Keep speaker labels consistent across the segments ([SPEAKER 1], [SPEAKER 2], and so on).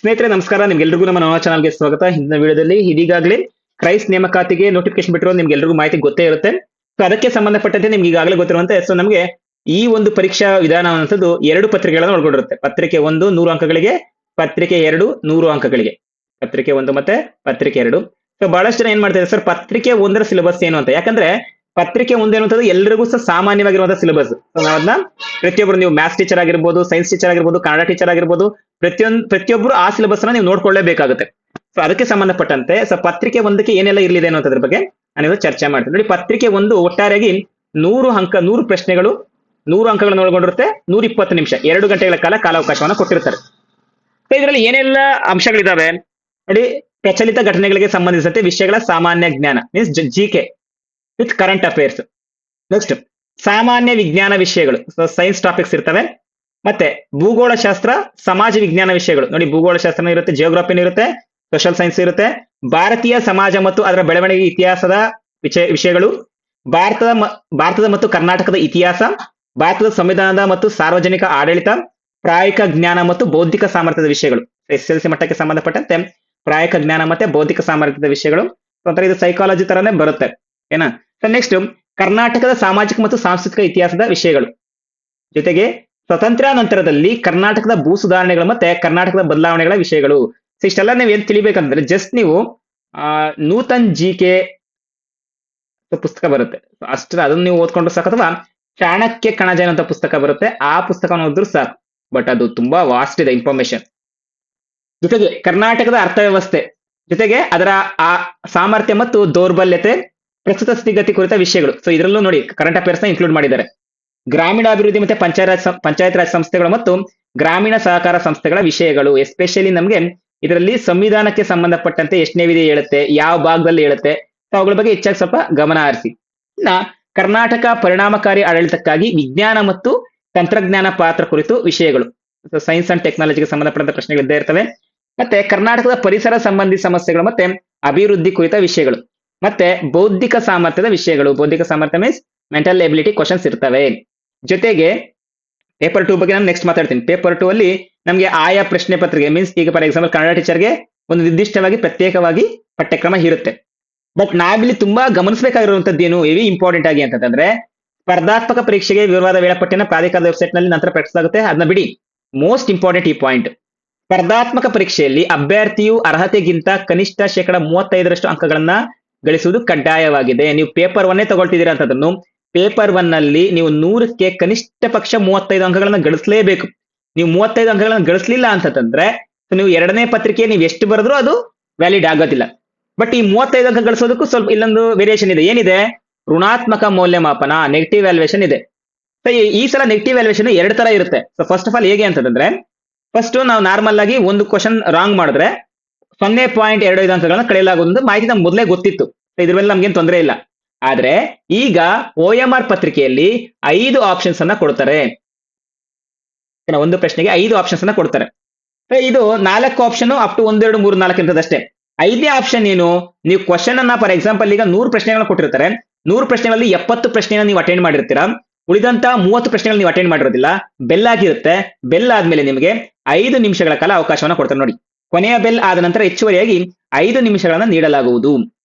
[SPEAKER 1] ಸ್ನೇಹಿತರೆ ನಮಸ್ಕಾರ. ನಿಮ್ಗೆಲ್ರಿಗೂ ನಮ್ಮ ನವ ಚಾನಲ್ಗೆ ಸ್ವಾಗತ. ಹಿಂದಿನ ವಿಡಿಯೋದಲ್ಲಿ ಇದೀಗಾಗಲೇ ಕ್ರೈಸ್ಟ್ ನೇಮಕಾತಿಗೆ ನೋಟಿಫಿಕೇಶನ್ ಬಿಟ್ಟಿರೋ ನಿಮ್ಗೆಲ್ರಿಗೂ ಮಾಹಿತಿ ಗೊತ್ತೇ ಇರುತ್ತೆ. ಸೊ ಅದಕ್ಕೆ ಸಂಬಂಧಪಟ್ಟಂತೆ ನಿಮ್ಗೆ ಈಗಾಗಲೇ ಗೊತ್ತಿರುವಂತೆ ಸೊ ನಮಗೆ ಈ ಒಂದು ಪರೀಕ್ಷಾ ವಿಧಾನ ಅನ್ನೋದು ಎರಡು ಪತ್ರಿಕೆಗಳನ್ನು ಒಳಗೊಂಡಿರುತ್ತೆ. ಪತ್ರಿಕೆ 1 100 ಅಂಕಗಳಿಗೆ, ಪತ್ರಿಕೆ 2 100 ಅಂಕಗಳಿಗೆ. ಪತ್ರಿಕೆ 1 ಮತ್ತೆ ಪತ್ರಿಕೆ 2. ಸೊ ಬಹಳಷ್ಟು ಜನ ಏನ್ ಮಾಡ್ತಾರೆ ಸರ್, ಪತ್ರಿಕೆ 1ರ ಸಿಲೆಬಸ್ ಏನು ಅಂತ. ಯಾಕಂದ್ರೆ ಪತ್ರಿಕೆ 1 ಅನ್ನುವಂಥದ್ದು ಎಲ್ರಿಗೂ ಸಹ ಸಾಮಾನ್ಯವಾಗಿರುವಂತಹ ಸಿಲೆಬಸ್. ಸೊ ನಾವನ್ನ ಪ್ರತಿಯೊಬ್ಬರು, ನೀವು ಮ್ಯಾಥ್ಸ್ ಟೀಚರ್ ಆಗಿರ್ಬೋದು, ಸೈನ್ಸ್ ಟೀಚರ್ ಆಗಿರ್ಬೋದು, ಕನ್ನಡ ಟೀಚರ್ ಆಗಿರ್ಬೋದು, ಪ್ರತಿಯೊಬ್ಬರು ಆ ಸಿಲೆಬಸ್ ಅನ್ನ ನೀವು ನೋಡ್ಕೊಳ್ಳೇಬೇಕಾಗುತ್ತೆ. ಸೊ ಅದಕ್ಕೆ ಸಂಬಂಧಪಟ್ಟಂತೆ ಸೊ ಪತ್ರಿಕೆ 1ಕ್ಕೆ ಏನೆಲ್ಲ ಇರಲಿದೆ ಅನ್ನೋದ್ರ ಬಗ್ಗೆ ನಾನು ಚರ್ಚೆ ಮಾಡ್ತೀನಿ. ನೋಡಿ, ಪತ್ರಿಕೆ 1 ಒಟ್ಟಾರೆಯಾಗಿ 100 ಪ್ರಶ್ನೆಗಳು, 100 ಅಂಕಗಳನ್ನು ಒಳಗೊಂಡಿರುತ್ತೆ. 120 ನಿಮಿಷ, 2 ಗಂಟೆಗಳ ಕಾಲ ಕಾಲಾವಕಾಶವನ್ನು ಕೊಟ್ಟಿರ್ತಾರೆ. ಸೊ ಇದರಲ್ಲಿ ಏನೆಲ್ಲ ಅಂಶಗಳಿದಾವೆ ನೋಡಿ. ಪ್ರಚಲಿತ ಘಟನೆಗಳಿಗೆ ಸಂಬಂಧಿಸಿದಂತೆ ವಿಷಯಗಳ ಸಾಮಾನ್ಯ ಜ್ಞಾನ, means GK with current affairs. Next ಸಾಮಾನ್ಯ ವಿಜ್ಞಾನ ವಿಷಯಗಳು, ಸೊ ಸೈನ್ಸ್ ಟಾಪಿಕ್ಸ್ ಇರ್ತವೆ. ಮತ್ತೆ ಭೂಗೋಳಶಾಸ್ತ್ರ, ಸಮಾಜ ವಿಜ್ಞಾನ ವಿಷಯಗಳು. ನೋಡಿ, ಭೂಗೋಳಶಾಸ್ತ್ರ ಇರುತ್ತೆ, ಜಿಯೋಗ್ರಫಿನೂ ಇರುತ್ತೆ, ಸೋಷಿಯಲ್ ಸೈನ್ಸ್ ಇರುತ್ತೆ. ಭಾರತೀಯ ಸಮಾಜ ಮತ್ತು ಅದರ ಬೆಳವಣಿಗೆ ಇತಿಹಾಸದ ವಿಷಯಗಳು, ಭಾರತದ ಮತ್ತು ಕರ್ನಾಟಕದ ಇತಿಹಾಸ, ಭಾರತದ ಸಂವಿಧಾನದ ಮತ್ತು ಸಾರ್ವಜನಿಕ ಆಡಳಿತ, ಪ್ರಾಯೋಗಿಕ ಜ್ಞಾನ ಮತ್ತು ಬೌದ್ಧಿಕ ಸಾಮರ್ಥ್ಯದ ವಿಷಯಗಳು. SSLC ಮಟ್ಟಕ್ಕೆ ಸಂಬಂಧಪಟ್ಟಂತೆ ಪ್ರಾಯೋಗಿಕ ಜ್ಞಾನ ಮತ್ತೆ ಬೌದ್ಧಿಕ ಸಾಮರ್ಥ್ಯದ ವಿಷಯಗಳು. ಒಂಥರ ಇದು ಸೈಕಾಲಜಿ ತರಾನೇ ಬರುತ್ತೆ, ಏನ. ನೆಕ್ಸ್ಟ್ ಕರ್ನಾಟಕದ ಸಾಮಾಜಿಕ ಮತ್ತು ಸಾಂಸ್ಕೃತಿಕ ಇತಿಹಾಸದ ವಿಷಯಗಳು, ಜೊತೆಗೆ ಸ್ವತಂತ್ರ ನಂತರದಲ್ಲಿ ಕರ್ನಾಟಕದ ಭೂ ಸುಧಾರಣೆಗಳು ಮತ್ತೆ ಕರ್ನಾಟಕದ ಬದಲಾವಣೆಗಳ ವಿಷಯಗಳು. ಸೊ ಇಷ್ಟೆಲ್ಲ ನೀವು ಏನ್ ತಿಳಿಬೇಕಂದ್ರೆ ಜಸ್ಟ್ ನೀವು ನೂತನ್ ಜಿಕೆ ಪುಸ್ತಕ ಬರುತ್ತೆ, ಅಷ್ಟೇ ಅದನ್ನ ನೀವು ಓದ್ಕೊಂಡು ಸಾಕು. ಅಥವಾ ಚಾಣಕ್ಯ ಕಣಜ ಅಂತ ಪುಸ್ತಕ ಬರುತ್ತೆ, ಆ ಪುಸ್ತಕವನ್ನು ಓದಿದ್ರು ಸಾಕು. ಬಟ್ ಅದು ತುಂಬಾ ವಾಸ್ಟ್ ಇದೆ ಇನ್ಫಾರ್ಮೇಶನ್. ಜೊತೆಗೆ ಕರ್ನಾಟಕದ ಅರ್ಥವ್ಯವಸ್ಥೆ, ಜೊತೆಗೆ ಅದರ ಆ ಸಾಮರ್ಥ್ಯ ಮತ್ತು ದೌರ್ಬಲ್ಯತೆ, ಪ್ರಸ್ತುತ ಸ್ಥಿತಿಗತಿ ಕುರಿತ ವಿಷಯಗಳು. ಸೊ ಇದರಲ್ಲೂ ನೋಡಿ ಕರೆಂಟ್ ಅಫೇರ್ಸ್ ನ ಇನ್ಕ್ಲೂಡ್ ಮಾಡಿದ್ದಾರೆ. ಗ್ರಾಮೀಣಾಭಿವೃದ್ಧಿ ಮತ್ತೆ ಪಂಚಾಯತ್ ರಾಜ್ ಸಂಸ್ಥೆಗಳು ಮತ್ತು ಗ್ರಾಮೀಣ ಸಹಕಾರ ಸಂಸ್ಥೆಗಳ ವಿಷಯಗಳು. ಎಸ್ಪೆಷಲಿ ನಮಗೆ ಇದರಲ್ಲಿ ಸಂವಿಧಾನಕ್ಕೆ ಸಂಬಂಧಪಟ್ಟಂತೆ ಎಷ್ಟನೇ ವಿಧಿ ಹೇಳುತ್ತೆ, ಯಾವ ಭಾಗದಲ್ಲಿ ಹೇಳುತ್ತೆ, ಅವುಗಳ ಬಗ್ಗೆ ಹೆಚ್ಚಾಗಿ ಸ್ವಲ್ಪ ಗಮನ ಹರಿಸಿ. ಇನ್ನ ಕರ್ನಾಟಕ ಪರಿಣಾಮಕಾರಿ ಆಡಳಿತಕ್ಕಾಗಿ ವಿಜ್ಞಾನ ಮತ್ತು ತಂತ್ರಜ್ಞಾನ ಪಾತ್ರ ಕುರಿತು ವಿಷಯಗಳು. ಸೈನ್ಸ್ ಅಂಡ್ ಟೆಕ್ನಾಲಜಿಗೆ ಸಂಬಂಧಪಟ್ಟಂತ ಪ್ರಶ್ನೆಗಳು ಇದ್ದೇ ಇರ್ತವೆ. ಮತ್ತೆ ಕರ್ನಾಟಕದ ಪರಿಸರ ಸಂಬಂಧಿ ಸಮಸ್ಯೆಗಳು ಮತ್ತೆ ಅಭಿವೃದ್ಧಿ ಕುರಿತ ವಿಷಯಗಳು. ಮತ್ತೆ ಬೌದ್ಧಿಕ ಸಾಮರ್ಥ್ಯದ ವಿಷಯಗಳು. ಬೌದ್ಧಿಕ ಸಾಮರ್ಥ್ಯ ಮೀನ್ಸ್ ಮೆಂಟಲ್ ಎಬಿಲಿಟಿ ಕ್ವಶನ್ಸ್ ಇರ್ತವೆ. ಜೊತೆಗೆ ಪೇಪರ್ 2 ಬಗ್ಗೆ ನಾನು ನೆಕ್ಸ್ಟ್ ಮಾತಾಡ್ತೀನಿ. ಪೇಪರ್ 2 ಅಲ್ಲಿ ನಮಗೆ ಆಯಾ ಪ್ರಶ್ನೆ ಪತ್ರಿಕೆ, ಮೀನ್ಸ್ ಈಗ ಫಾರ್ ಎಕ್ಸಾಂಪಲ್ ಕನ್ನಡ ಟೀಚರ್ಗೆ ಒಂದು ನಿರ್ದಿಷ್ಟವಾಗಿ ಪ್ರತ್ಯೇಕವಾಗಿ ಪಠ್ಯಕ್ರಮ ಇರುತ್ತೆ. ಬಟ್ ನಾವಿಲ್ಲಿ ತುಂಬಾ ಗಮನಿಸಬೇಕಾಗಿರುವಂತದ್ದು ಏನು ವೆರಿ ಇಂಪಾರ್ಟೆಂಟ್ ಆಗಿ ಅಂತಂದ್ರೆ, ಸ್ಪರ್ಧಾತ್ಮಕ ಪರೀಕ್ಷೆಗೆ ವಿವರವಾದ ವೇಳಾಪಟ್ಟಿನ ಪ್ರಾಧಿಕಾರದ ವೆಬ್ಸೈಟ್ ನಲ್ಲಿ ನಂತರ ಪ್ರಕಟಿಸಲಾಗುತ್ತೆ. ಅದನ್ನ ಬಿಡಿ, ಮೋಸ್ಟ್ ಇಂಪಾರ್ಟೆಂಟ್ ಈ ಪಾಯಿಂಟ್. ಸ್ಪರ್ಧಾತ್ಮಕ ಪರೀಕ್ಷೆಯಲ್ಲಿ ಅಭ್ಯರ್ಥಿಯು ಅರ್ಹತೆಗಿಂತ ಕನಿಷ್ಠ 35% ಅಂಕಗಳನ್ನ ಗಳಿಸುವುದು ಕಡ್ಡಾಯವಾಗಿದೆ. ನೀವು ಪೇಪರ್ 1 ತಗೊಳ್ತಿದ್ದೀರಾ ಅಂತದನ್ನು, ಪೇಪರ್ 1 ನಲ್ಲಿ ನೀವು 100ಕ್ಕೆ ಕನಿಷ್ಠ ಪಕ್ಷ 35 ಅಂಕಗಳನ್ನ ಗಳಿಸಲೇಬೇಕು. ನೀವು 35 ಅಂಕಗಳನ್ನ ಗಳಿಸಲಿಲ್ಲ ಅಂತಂದ್ರೆ ನೀವು ಎರಡನೇ ಪತ್ರಿಕೆ ನೀವು ಎಷ್ಟು ಬರೆದ್ರೂ ಅದು ವ್ಯಾಲಿಡ್ ಆಗೋದಿಲ್ಲ. ಬಟ್ ಈ 35 ಅಂಕ ಗಳಿಸೋದಕ್ಕೂ ಸ್ವಲ್ಪ ಇಲ್ಲೊಂದು ವೇರಿಯೇಷನ್ ಇದೆ. ಏನಿದೆ? ಋಣಾತ್ಮಕ ಮೌಲ್ಯಮಾಪನ, ನೆಗೆಟಿವ್ ವ್ಯಾಲ್ಯೂಯೇಷನ್ ಇದೆ. ಸೊ ಈ ಸಲ ನೆಗೆಟಿವ್ ವ್ಯಾಲ್ಯೂಯೇಷನ್ 2 ತರ ಇರುತ್ತೆ. ಸೊ ಫಸ್ಟ್ ಆಫ್ ಆಲ್ ಹೇಗೆ ಅಂತಂದ್ರೆ, ಫಸ್ಟ್ ನಾವು ನಾರ್ಮಲ್ ಆಗಿ ಒಂದು ಕ್ವಶನ್ ರಾಂಗ್ ಮಾಡಿದ್ರೆ 0.25 ಅಂಕಗಳನ್ನ ಕಳೆಯಲಾಗುವುದು ಮಾಹಿತಿ ನಮ್ಗೆ ಮೊದಲೇ ಗೊತ್ತಿತ್ತು. ಇದ್ರ ಮೇಲೆ ನಮ್ಗೇನ್ ತೊಂದರೆ ಇಲ್ಲ. ಆದ್ರೆ ಈಗ OMR ಪತ್ರಿಕೆಯಲ್ಲಿ 5 ಆಪ್ಷನ್ಸ್ ಅನ್ನ ಕೊಡ್ತಾರೆ. ಒಂದು ಪ್ರಶ್ನೆಗೆ 5 ಆಪ್ಷನ್ಸ್ ಅನ್ನ ಕೊಡ್ತಾರೆ. ಇದು 4 ಆಪ್ಷನ್ ಅಪ್ ಟು 1 2 3 4 ಅಂತದಷ್ಟೇ. 5ನೇ ಆಪ್ಷನ್ ಏನು? ನೀವು ಕ್ವಶನ್ ಅನ್ನ ಫಾರ್ ಎಕ್ಸಾಂಪಲ್ ಈಗ 100 ಪ್ರಶ್ನೆಗಳನ್ನ ಕೊಟ್ಟಿರ್ತಾರೆ. 100 ಪ್ರಶ್ನೆಗಳಲ್ಲಿ 70 ಪ್ರಶ್ನೆಗಳನ್ನ ನೀವು ಅಟೆಂಡ್ ಮಾಡಿರ್ತೀರಾ. ಉಳಿದಂತ 30 ಪ್ರಶ್ನೆಗಳು ನೀವು ಅಟೆಂಡ್ ಮಾಡಿರೋದಿಲ್ಲ. ಬೆಲ್ ಆಗಿರುತ್ತೆ. ಬೆಲ್ ಆದ್ಮೇಲೆ ನಿಮಗೆ 5 ನಿಮಿಷಗಳ ಕಾಲ ಅವಕಾಶವನ್ನ ಕೊಡ್ತಾರೆ. ನೋಡಿ, ಕೊನೆಯ ಬೆಲ್ ಆದ ನಂತರ ಹೆಚ್ಚುವರಿಯಾಗಿ 5 ನಿಮಿಷಗಳನ್ನ ನೀಡಲಾಗುವುದು.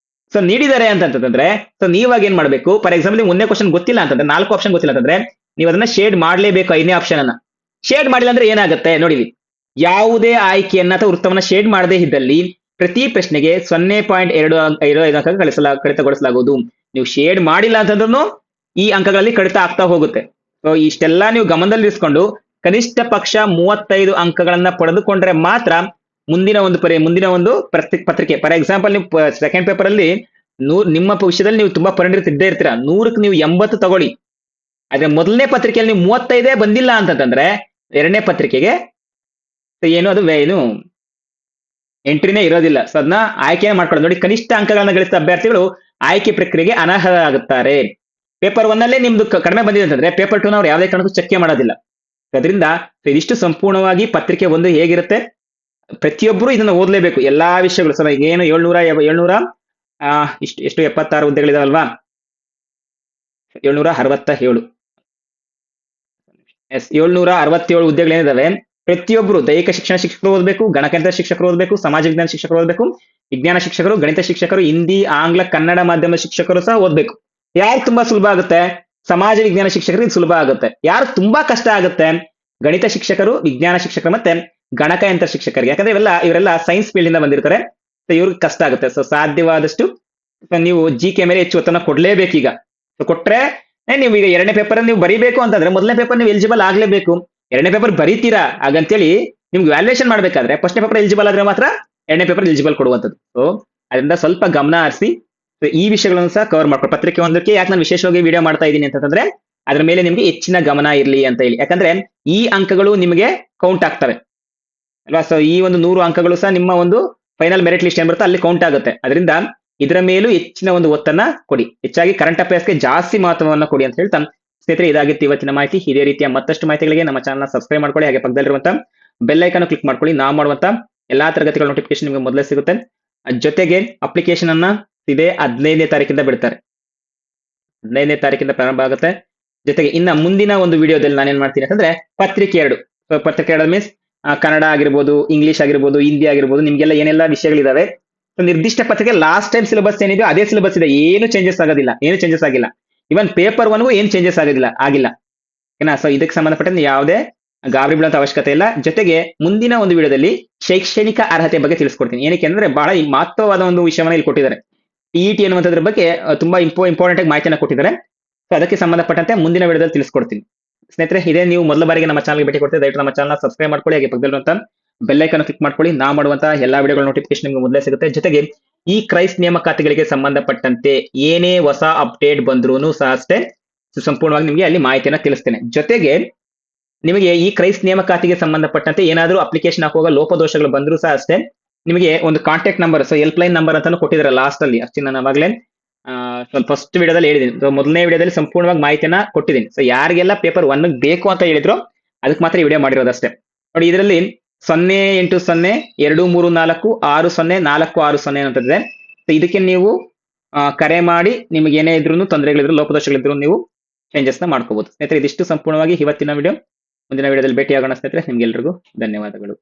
[SPEAKER 1] ಸೊ ನೀಡಿದ್ದಾರೆ ಅಂತಂದ್ರೆ ಸೊ ನೀವಾಗ ಏನ್ ಮಾಡ್ಬೇಕು, ಫಾರ್ ಎಕ್ಸಾಂಪಲ್ ನೀವು ಒಂದೇ ಕ್ವಶನ್ ಗೊತ್ತಿಲ್ಲ ಅಂತಂದ್ರೆ, 4 ಆಪ್ಷನ್ ಗೊತ್ತಿಲ್ಲ ಅಂತಂದ್ರೆ ನೀವು ಅದನ್ನ ಶೇಡ್ ಮಾಡಲೇಬೇಕು. 5ನೇ ಆಪ್ಷನ್ ಅನ್ನ ಶೇಡ್ ಮಾಡಿಲ್ಲ ಅಂದ್ರೆ ಏನಾಗುತ್ತೆ ನೋಡಿ, ಯಾವುದೇ ಆಯ್ಕೆಯನ್ನ ಅಥವಾ ವೃತ್ತವನ್ನ ಶೇಡ್ ಮಾಡದೇ ಇದ್ದಲ್ಲಿ ಪ್ರತಿ ಪ್ರಶ್ನೆಗೆ 0.25 ಅಂಕ ಕಡಿತಗೊಳಿಸಲಾಗುವುದು. ನೀವು ಶೇಡ್ ಮಾಡಿಲ್ಲ ಅಂತಂದ್ರೂ ಈ ಅಂಕಗಳಲ್ಲಿ ಕಡಿತ ಆಗ್ತಾ ಹೋಗುತ್ತೆ. ಸೊ ಇಷ್ಟೆಲ್ಲ ನೀವು ಗಮನದಲ್ಲಿ ಇರಿಸ್ಕೊಂಡು ಕನಿಷ್ಠ ಪಕ್ಷ 35 ಅಂಕಗಳನ್ನ ಪಡೆದುಕೊಂಡ್ರೆ ಮಾತ್ರ ಮುಂದಿನ ಒಂದು ಪತ್ರಿಕೆ. ಫಾರ್ ಎಕ್ಸಾಂಪಲ್ ನೀವು ಸೆಕೆಂಡ್ ಪೇಪರ್ ಅಲ್ಲಿ ನಿಮ್ಮ ವಿಷಯದಲ್ಲಿ ನೀವು ತುಂಬಾ ಪರಿಣಿತ ಇದ್ದೇ ಇರ್ತೀರಾ. 100ಕ್ಕೆ ನೀವು 80 ತಗೊಳ್ಳಿ. ಆದ್ರೆ ಮೊದಲನೇ ಪತ್ರಿಕೆಯಲ್ಲಿ ನೀವು 35 ಬಂದಿಲ್ಲ ಅಂತಂದ್ರೆ ಎರಡನೇ ಪತ್ರಿಕೆಗೆ ಏನು ಅದು ಏನು ಎಂಟ್ರಿನೇ ಇರೋದಿಲ್ಲ. ಸೊ ಅದನ್ನ ಆಯ್ಕೆ ಮಾಡ್ಕೊಳ್ಳೋದು. ನೋಡಿ, ಕನಿಷ್ಠ ಅಂಕಗಳನ್ನ ಗಳಿಸಿದ ಅಭ್ಯರ್ಥಿಗಳು ಆಯ್ಕೆ ಪ್ರಕ್ರಿಯೆಗೆ ಅನರ್ಹರಾಗುತ್ತಾರೆ. ಪೇಪರ್ 1 ಅಲ್ಲೇ ನಿಮ್ದು ಕಡಿಮೆ ಬಂದಿದೆ ಅಂತಂದ್ರೆ ಪೇಪರ್ 2 ಅವ್ರು ಯಾವುದೇ ಕಾರಣಕ್ಕೂ ಚೆಕ್ ಮಾಡೋದಿಲ್ಲ. ಅದರಿಂದ ಇದಿಷ್ಟು ಸಂಪೂರ್ಣವಾಗಿ ಪತ್ರಿಕೆ 1 ಹೇಗಿರುತ್ತೆ, ಪ್ರತಿಯೊಬ್ಬರು ಇದನ್ನ ಓದಲೇಬೇಕು. ಎಲ್ಲಾ ವಿಷಯಗಳು. ಸರ್ ಏನು 700 ಎಷ್ಟು 76 ಹುದ್ದೆಗಳಿದಾವಲ್ವಾ, 767 767 ಹುದ್ದೆಗಳೇನಿದಾವೆ. ಪ್ರತಿಯೊಬ್ಬರು ದೈಹಿಕ ಶಿಕ್ಷಣ ಶಿಕ್ಷಕರು ಓದಬೇಕು, ಗಣಕಯಂತ್ರ ಶಿಕ್ಷಕರು ಓದಬೇಕು, ಸಮಾಜ ವಿಜ್ಞಾನ ಶಿಕ್ಷಕರು ಓದಬೇಕು, ವಿಜ್ಞಾನ ಶಿಕ್ಷಕರು, ಗಣಿತ ಶಿಕ್ಷಕರು, ಹಿಂದಿ, ಆಂಗ್ಲ, ಕನ್ನಡ ಮಾಧ್ಯಮ ಶಿಕ್ಷಕರು ಸಹ ಓದಬೇಕು. ಯಾರು ತುಂಬಾ ಸುಲಭ ಆಗುತ್ತೆ? ಸಮಾಜ ವಿಜ್ಞಾನ ಶಿಕ್ಷಕರಿಗೆ ಇದು ಸುಲಭ ಆಗುತ್ತೆ. ಯಾರು ತುಂಬಾ ಕಷ್ಟ ಆಗುತ್ತೆ? ಗಣಿತ ಶಿಕ್ಷಕರು, ವಿಜ್ಞಾನ ಶಿಕ್ಷಕರು ಮತ್ತೆ ಗಣಕಯಂತ್ರ ಶಿಕ್ಷಕರಿಗೆ. ಯಾಕಂದ್ರೆ ಇವರೆಲ್ಲ ಸೈನ್ಸ್ ಫೀಲ್ಡ್ ಇಂದ ಬಂದಿರ್ತಾರೆ. ಸೊ ಇವ್ರಿಗೆ ಕಷ್ಟ ಆಗುತ್ತೆ. ಸೊ ಸಾಧ್ಯವಾದಷ್ಟು ನೀವು ಕೆ ಮೇಲೆ ಹೆಚ್ಚು ಒತ್ತನ್ನು ಕೊಡ್ಲೇಬೇಕೀಗ. ಸೊ ಕೊಟ್ರೆ ನೀವು ಈಗ ಎರಡನೇ ಪೇಪರ್ ನೀವು ಬರೀಬೇಕು ಅಂತಂದ್ರೆ ಮೊದಲನೇ ಪೇಪರ್ ನೀವು ಎಲಿಜಿಬಲ್ ಆಗ್ಲೇಬೇಕು. ಎರಡನೇ ಪೇಪರ್ ಬರೀತೀರಾ ಹಾಗಂತೇಳಿ ನಿಮ್ಗೆ ವ್ಯಾಲ್ಯೂಯೇಷನ್ ಮಾಡ್ಬೇಕಾದ್ರೆ ಫಸ್ಟ್ನೇ ಪೇಪರ್ ಎಲಿಜಿಬಲ್ ಆದ್ರೆ ಮಾತ್ರ ಎರಡನೇ ಪೇಪರ್ ಎಲಿಜಿಬಲ್ ಕೊಡುವಂಥದ್ದು. ಸೊ ಅದರಿಂದ ಸ್ವಲ್ಪ ಗಮನ ಹರಿಸಿ ಈ ವಿಷಯಗಳನ್ನು ಸಹ ಕವರ್ ಮಾಡ್ಕೊಂಡು ಪತ್ರಿಕೆ ಒಂದಕ್ಕೆ ಯಾಕೆ ನಾನು ವಿಶೇಷವಾಗಿ ವಿಡಿಯೋ ಮಾಡ್ತಾ ಇದ್ದೀನಿ ಅಂತಂದ್ರೆ ಅದ್ರ ಮೇಲೆ ನಿಮ್ಗೆ ಹೆಚ್ಚಿನ ಗಮನ ಇರಲಿ ಅಂತ ಹೇಳಿ. ಯಾಕಂದ್ರೆ ಈ ಅಂಕಗಳು ನಿಮಗೆ ಕೌಂಟ್ ಆಗ್ತವೆ ಅಲ್ವಾ. ಸೊ ಈ ಒಂದು 100 ಅಂಕಗಳು ಸಹ ನಿಮ್ಮ ಒಂದು ಫೈನಲ್ ಮೆರಿಟ್ ಲಿಸ್ಟ್ ಏನ್ ಬರುತ್ತೆ ಅಲ್ಲಿ ಕೌಂಟ್ ಆಗುತ್ತೆ. ಅದರಿಂದ ಇದರ ಮೇಲೂ ಹೆಚ್ಚಿನ ಒಂದು ಒತ್ತನ್ನ ಕೊಡಿ. ಹೆಚ್ಚಾಗಿ ಕರೆಂಟ್ ಅಫೇರ್ಸ್ಗೆ ಜಾಸ್ತಿ ಮಹತ್ವವನ್ನು ಕೊಡಿ ಅಂತ ಹೇಳ್ತಾ ಸ್ನೇಹಿತರೆ, ಇದಾಗಿತ್ತು ಇವತ್ತಿನ ಮಾಹಿತಿ. ಇದೇ ರೀತಿಯ ಮತ್ತಷ್ಟು ಮಾಹಿತಿಗಳಿಗೆ ನಮ್ಮ ಚಾನಲ್ ಸಬ್ಸ್ಕ್ರೈಬ್ ಮಾಡ್ಕೊಳ್ಳಿ. ಹಾಗೆ ಪಕ್ಕದಲ್ಲಿರುವಂತಹ ಬೆಲ್ ಐಕಾನ್ ಕ್ಲಿಕ್ ಮಾಡ್ಕೊಳ್ಳಿ. ನಾವು ಮಾಡುವಂತ ಎಲ್ಲಾ ತರಗತಿಗಳ ನೋಟಿಫಿಕೇಶನ್ ನಿಮಗೆ ಮೊದಲೇ ಸಿಗುತ್ತೆ. ಜೊತೆಗೆ ಅಪ್ಲಿಕೇಶನ್ ಅನ್ನ ಇದೇ 15ನೇ ತಾರೀಕಿಂದ ಬಿಡ್ತಾರೆ. 15ನೇ ತಾರೀಕಿಂದ ಪ್ರಾರಂಭ ಆಗುತ್ತೆ. ಜೊತೆಗೆ ಇನ್ನ ಮುಂದಿನ ಒಂದು ವಿಡಿಯೋದಲ್ಲಿ ನಾನೇನ್ ಮಾಡ್ತೀನಿ ಅಂತಂದ್ರೆ ಪತ್ರಿಕೆ 2. ಪತ್ರಿಕೆ 2 ಮೀನ್ಸ್ ಕನ್ನಡ ಆಗಿರ್ಬೋದು, ಇಂಗ್ಲಿಷ್ ಆಗಿರ್ಬೋದು, ಹಿಂದಿ ಆಗಿರ್ಬೋದು, ನಿಮ್ಗೆಲ್ಲ ಏನೆಲ್ಲ ವಿಷಯಗಳಿದಾವೆ ನಿರ್ದಿಷ್ಟ ಪತ್ರಿಕೆ ಲಾಸ್ಟ್ ಟೈಮ್ ಸಿಲೆಬಸ್ ಏನಿದೆ ಅದೇ ಸಿಲೆಬಸ್ ಇದೆ. ಏನು ಚೇಂಜಸ್ ಆಗಿಲ್ಲ. ಇವನ್ ಪೇಪರ್ 1ಗೂ ಏನು ಚೇಂಜಸ್ ಆಗಿಲ್ಲ. ಏನ ಸೊ ಇದಕ್ಕೆ ಸಂಬಂಧಪಟ್ಟಂತೆ ಯಾವುದೇ ಗಾಬರಿ ಬೀಳುವಂತ ಅವಶ್ಯಕತೆ ಇಲ್ಲ. ಜೊತೆಗೆ ಮುಂದಿನ ಒಂದು ವಿಡಿಯೋದಲ್ಲಿ ಶೈಕ್ಷಣಿಕ ಅರ್ಹತೆ ಬಗ್ಗೆ ತಿಳಿಸ್ಕೊಡ್ತೀನಿ. ಏನಕ್ಕೆ ಅಂದ್ರೆ ಬಹಳ ಮಹತ್ವವಾದ ಒಂದು ವಿಷಯವನ್ನ ಇಲ್ಲಿ ಕೊಟ್ಟಿದ್ದಾರೆ. TET ಅನ್ನುವಂಥದ್ರ ಬಗ್ಗೆ ತುಂಬಾ ಇಂಪಾರ್ಟೆಂಟ್ ಆಗಿ ಮಾಹಿತಿಯನ್ನು ಕೊಟ್ಟಿದ್ದಾರೆ. ಸೊ ಅದಕ್ಕೆ ಸಂಬಂಧಪಟ್ಟಂತೆ ಮುಂದಿನ ವಿಡಿಯೋದಲ್ಲಿ ತಿಳಿಸ್ಕೊಡ್ತೀನಿ. ಸ್ನೇಹಿತರೆ, ಇದೇ ನೀವು ಮೊದಲ ಬಾರಿಗೆ ನಮ್ಮ ಚಾನಲ್ಗೆ ಭೇಟಿ ಕೊಡ್ತೀವಿ, ದಯವಿಟ್ಟು ನಮ್ಮ ಚಾನಲ್ ಸಬ್ಸ್ಕ್ರೈಬ್ ಮಾಡ್ಕೊಳ್ಳಿ. ಹಾಗೆ ಪಕ್ಕದಲ್ಲಿರುವಂತಹ ಬೆಲ್ ಐಕಾನ್ ಕ್ಲಿಕ್ ಮಾಡ್ಕೊಳ್ಳಿ. ನಾವು ಮಾಡುವಂತಹ ಎಲ್ಲಾ ವಿಡಿಯೋಗಳ ನೋಟಿಫಿಕೇಶನ್ ನಿಮಗೆ ಮೊದಲೇ ಸಿಗುತ್ತೆ. ಜೊತೆಗೆ ಈ ಕ್ರೈಸ್ಟ್ ನೇಮಕಾತಿಗಳಿಗೆ ಸಂಬಂಧಪಟ್ಟಂತೆ ಏನೇ ಹೊಸ ಅಪ್ಡೇಟ್ ಬಂದ್ರೂ ಸಹ ಅಷ್ಟೇ ಸಂಪೂರ್ಣವಾಗಿ ನಿಮಗೆ ಅಲ್ಲಿ ಮಾಹಿತಿಯನ್ನು ತಿಳಿಸ್ತೇನೆ. ಜೊತೆಗೆ ನಿಮಗೆ ಈ ಕ್ರೈಸ್ಟ್ ನೇಮಕಾತಿಗೆ ಸಂಬಂಧಪಟ್ಟಂತೆ ಏನಾದರೂ ಅಪ್ಲಿಕೇಶನ್ ಹಾಕುವಾಗ ಲೋಪದೋಷಗಳು ಬಂದರೂ ಸಹ ಅಷ್ಟೇ ನಿಮಗೆ ಒಂದು contact number, so help line number ಅಂತಾನು ಕೊಟ್ಟಿದ್ದಾರೆ ಲಾಸ್ಟ್ ಅಲ್ಲಿ. ಅಷ್ಟೇ ನಾನು ಅವಾಗಲೇ ಸ್ವಲ್ಪ ಫಸ್ಟ್ ವಿಡಿಯೋದಲ್ಲಿ ಹೇಳಿದ್ದೀನಿ. ಸೊ ಮೊದಲನೇ ವಿಡಿಯೋದಲ್ಲಿ ಸಂಪೂರ್ಣವಾಗಿ ಮಾಹಿತಿಯನ್ನ ಕೊಟ್ಟಿದ್ದೀನಿ. ಸೊ ಯಾರಿಗೆಲ್ಲ ಪೇಪರ್ 1 ಬೇಕು ಅಂತ ಹೇಳಿದ್ರು ಅದಕ್ಕೆ ಮಾತ್ರ ಈ ವಿಡಿಯೋ ಮಾಡಿರೋದಷ್ಟೇ. ನೋಡಿ, ಇದರಲ್ಲಿ 080234604660 ಅಂತಿದೆ. ಸೊ ಇದಕ್ಕೆ ನೀವು ಕರೆ ಮಾಡಿ ನಿಮಗೆ ಏನೇ ಇದ್ರು ತೊಂದರೆಗಳಿದ್ರು ಲೋಪದೋಷಗಳಿದ್ರು ನೀವು ಚೇಂಜಸ್ ನ ಮಾಡ್ಕೋಬಹುದು. ಸ್ನೇಹಿತರೆ, ಇದಿಷ್ಟು ಸಂಪೂರ್ಣವಾಗಿ ಇವತ್ತಿನ ವಿಡಿಯೋ. ಮುಂದಿನ ವಿಡಿಯೋದಲ್ಲಿ ಭೇಟಿಯಾಗೋಣ ಸ್ನೇಹಿತರೆ. ನಿಮ್ಗೆಲ್ರಿಗೂ ಧನ್ಯವಾದಗಳು.